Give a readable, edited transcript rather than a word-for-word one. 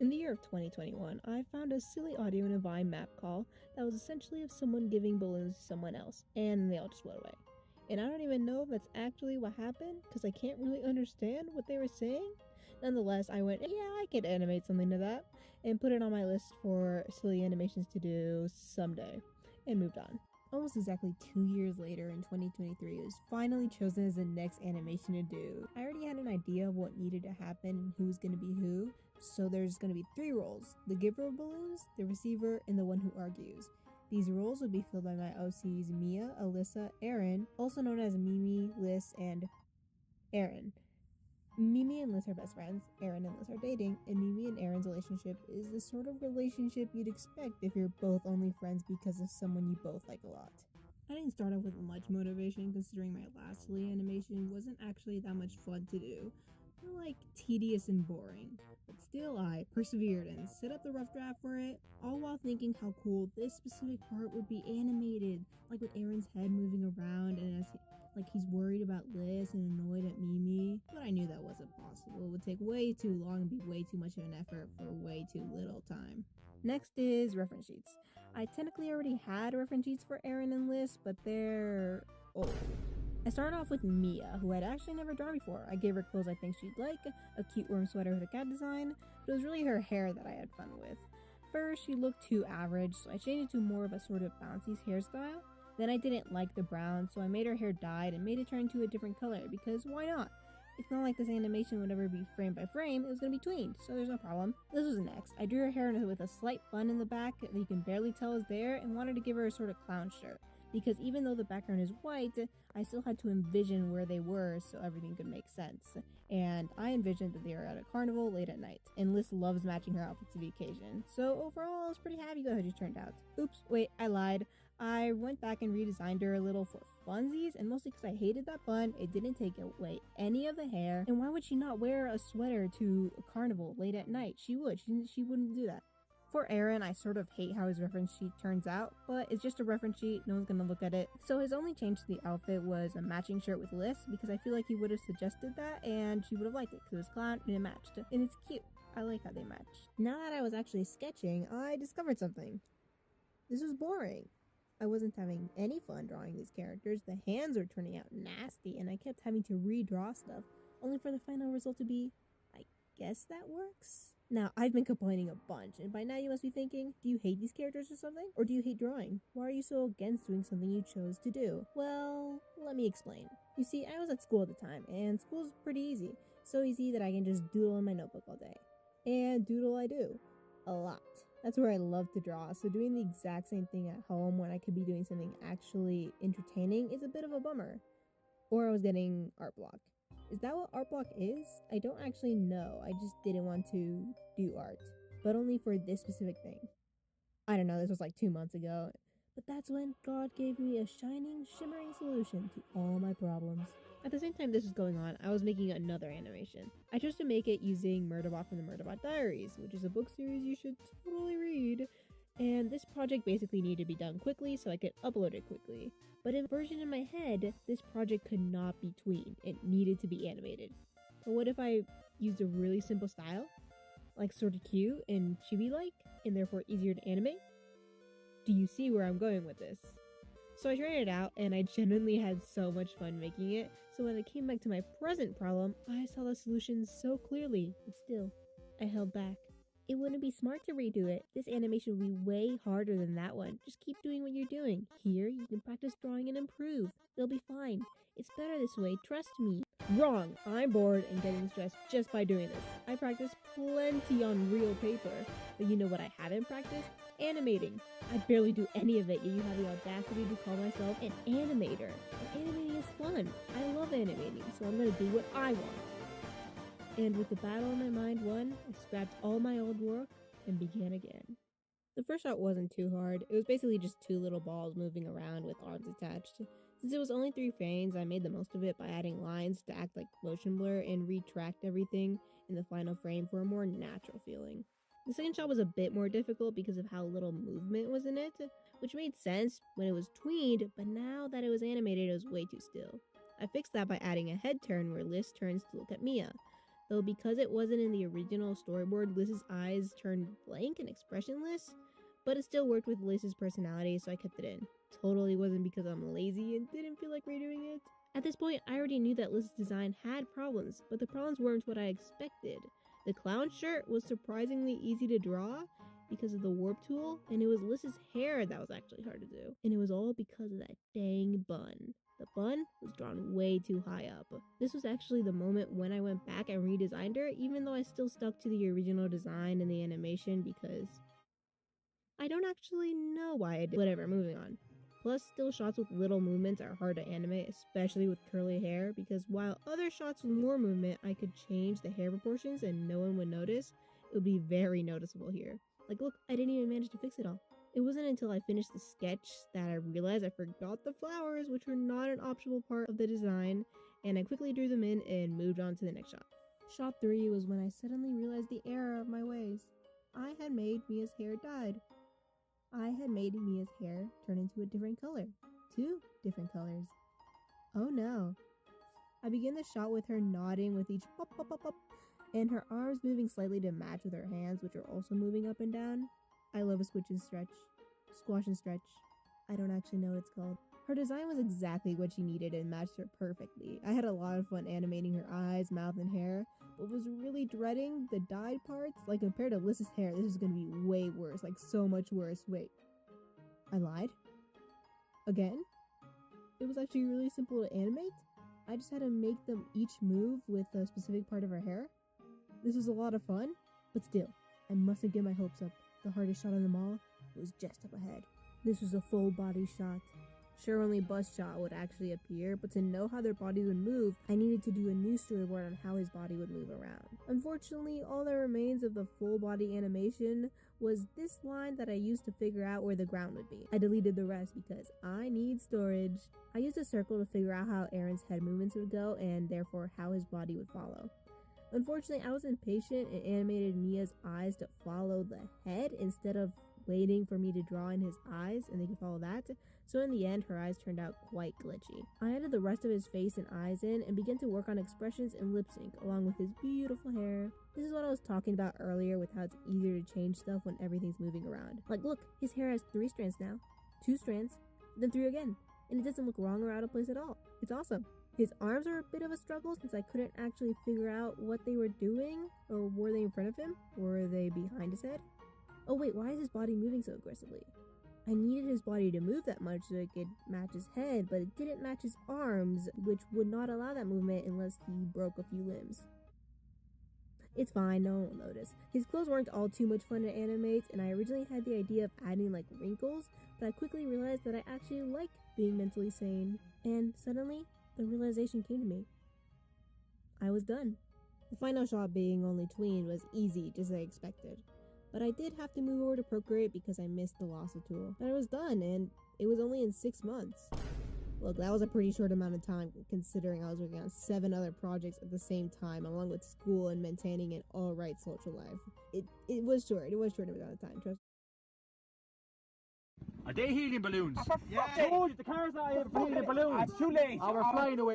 In the year of 2021, I found a silly audio in a Vine map call that was essentially of someone giving balloons to someone else, and they all just went away. And I don't even know if that's actually what happened, because I can't really understand what they were saying. Nonetheless, I went, yeah, I could animate something to that, and put it on my list for silly animations to do someday, and moved on. Almost exactly 2 years later, in 2023, it was finally chosen as the next animation to do. I already had an idea of what needed to happen and who was going to be who, so there's going to be 3 roles: the giver of balloons, the receiver, and the one who argues. These roles would be filled by my OCs Mia, Alyssa, Erin, also known as Mimi, Liz, and Erin. Mimi and Liz are best friends, Erin and Liz are dating, and Mimi and Erin's relationship is the sort of relationship you'd expect if you're both only friends because of someone you both like a lot. I didn't start off with much motivation, considering my last silly animation wasn't actually that much fun to do. More like tedious and boring. But still, I persevered and set up the rough draft for it, all while thinking how cool this specific part would be animated, like with Erin's head moving around and he's worried about Liz and annoyed at Mimi. But I knew that wasn't possible. It would take way too long and be way too much of an effort for way too little time. Next is reference sheets. I technically already had reference sheets for Erin and Liz, but they're old. I started off with Mia, who I'd actually never drawn before. I gave her clothes I think she'd like, a cute worm sweater with a cat design, but it was really her hair that I had fun with. First, she looked too average, so I changed it to more of a sort of bouncy hairstyle. Then I didn't like the brown, so I made her hair dyed and made it turn into a different color, because why not? It's not like this animation would ever be frame by frame, it was going to be tweened, so there's no problem. This was next. I drew her hair with a slight bun in the back that you can barely tell is there, and wanted to give her a sort of clown shirt. Because even though the background is white, I still had to envision where they were so everything could make sense. And I envisioned that they were at a carnival late at night, and Liz loves matching her outfit to the occasion. So overall, I was pretty happy with how she turned out. Oops, wait, I lied. I went back and redesigned her a little for funsies, and mostly because I hated that bun. It didn't take away any of the hair, and why would she not wear a sweater to a carnival late at night? She would. She wouldn't do that. For Erin, I sort of hate how his reference sheet turns out, but it's just a reference sheet, no one's gonna look at it. So his only change to the outfit was a matching shirt with Liz, because I feel like he would have suggested that and she would have liked it, because it was clown and it matched. And it's cute. I like how they match. Now that I was actually sketching, I discovered something. This was boring. I wasn't having any fun drawing these characters. The hands were turning out nasty, and I kept having to redraw stuff, only for the final result to be, I guess that works? Now, I've been complaining a bunch, and by now you must be thinking, do you hate these characters or something? Or do you hate drawing? Why are you so against doing something you chose to do? Well, let me explain. You see, I was at school at the time, and school's pretty easy. So easy that I can just doodle in my notebook all day. And doodle I do. A lot. That's where I love to draw, so doing the exact same thing at home when I could be doing something actually entertaining is a bit of a bummer. Or I was getting art block. Is that what art block is? I don't actually know. I just didn't want to do art. But only for this specific thing. I don't know, this was like 2 months ago. But that's when God gave me a shining, shimmering solution to all my problems. At the same time this was going on, I was making another animation. I chose to make it using Murderbot from the Murderbot Diaries, which is a book series you should totally read. And this project basically needed to be done quickly so I could upload it quickly. But in version in my head, this project could not be tweened. It needed to be animated. But what if I used a really simple style? Like sort of cute and chibi-like, and therefore easier to animate? Do you see where I'm going with this? So I tried it out, and I genuinely had so much fun making it, so when I came back to my present problem, I saw the solution so clearly, but still, I held back. It wouldn't be smart to redo it. This animation will be way harder than that one. Just keep doing what you're doing. Here, you can practice drawing and improve. It'll be fine. It's better this way, trust me. Wrong! I'm bored and getting stressed just by doing this. I practiced plenty on real paper, but you know what I haven't practiced? Animating. I barely do any of it, yet you have the audacity to call myself an animator. And animating is fun. I love animating, so I'm gonna do what I want. And with the battle in my mind won, I scrapped all my old work and began again. The first shot wasn't too hard. It was basically just 2 little balls moving around with arms attached. Since it was only 3 frames, I made the most of it by adding lines to act like motion blur and retract everything in the final frame for a more natural feeling. The second shot was a bit more difficult because of how little movement was in it, which made sense when it was tweened, but now that it was animated, it was way too still. I fixed that by adding a head turn where Liz turns to look at Mia. though because it wasn't in the original storyboard, Liz's eyes turned blank and expressionless, but it still worked with Liz's personality, so I kept it in. Totally wasn't because I'm lazy and didn't feel like redoing it. At this point, I already knew that Liz's design had problems, but the problems weren't what I expected. The clown shirt was surprisingly easy to draw because of the warp tool, and it was Liz's hair that was actually hard to do. And it was all because of that dang bun. The bun was drawn way too high up. This was actually the moment when I went back and redesigned her, even though I still stuck to the original design and the animation because I don't actually know why I did. Whatever, moving on. Plus, still shots with little movements are hard to animate, especially with curly hair, because while other shots with more movement, I could change the hair proportions and no one would notice, it would be very noticeable here. Like, look, I didn't even manage to fix it all. It wasn't until I finished the sketch that I realized I forgot the flowers, which were not an optional part of the design, and I quickly drew them in and moved on to the next shot. Shot 3 was when I suddenly realized the error of my ways. I had made Mia's hair dyed. I had made Mia's hair turn into a different color. 2 different colors. Oh no. I begin the shot with her nodding with each pop pop pop pop, and her arms moving slightly to match with her hands, which are also moving up and down. I love a squish and stretch. Squash and stretch. I don't actually know what it's called. Her design was exactly what she needed and matched her perfectly. I had a lot of fun animating her eyes, mouth, and hair, but was really dreading the dyed parts. Like, compared to Liz's hair, this is gonna be way worse. Like, so much worse. Wait. I lied? Again? It was actually really simple to animate? I just had to make them each move with a specific part of her hair? This was a lot of fun, but still, I mustn't get my hopes up. The hardest shot of them all was just up ahead. This was a full body shot. Sure, only bust shot would actually appear, but to know how their bodies would move, I needed to do a new storyboard on how his body would move around. Unfortunately, all that remains of the full body animation was this line that I used to figure out where the ground would be. I deleted the rest because I need storage. I used a circle to figure out how Aaron's head movements would go and therefore how his body would follow. Unfortunately, I was impatient and animated Mia's eyes to follow the head instead of waiting for me to draw in his eyes and they could follow that. So in the end, her eyes turned out quite glitchy. I added the rest of his face and eyes in and began to work on expressions and lip sync along with his beautiful hair. This is what I was talking about earlier with how it's easier to change stuff when everything's moving around. Like, look, his hair has 3 strands now, 2 strands, then 3 again, and it doesn't look wrong or out of place at all. It's awesome. His arms are a bit of a struggle since I couldn't actually figure out what they were doing, or were they in front of him? Were they behind his head? Oh wait, why is his body moving so aggressively? I needed his body to move that much so it could match his head, but it didn't match his arms, which would not allow that movement unless he broke a few limbs. It's fine, no one will notice. His clothes weren't all too much fun to animate, and I originally had the idea of adding like wrinkles, but I quickly realized that I actually like being mentally sane, and suddenly, the realization came to me. I was done. The final shot being only tween was easy, just as I expected. But I did have to move over to Procreate because I missed the Yaps'a'lot tool. But I was done, and it was only in 6 months. Look, that was a pretty short amount of time, considering I was working on 7 other projects at the same time, along with school and maintaining an alright social life. It was short. It was short amount of time, trust me. Are they helium balloons? Yeah. I told you, the car's not here for helium balloons. It's too late. Oh, we're flying away.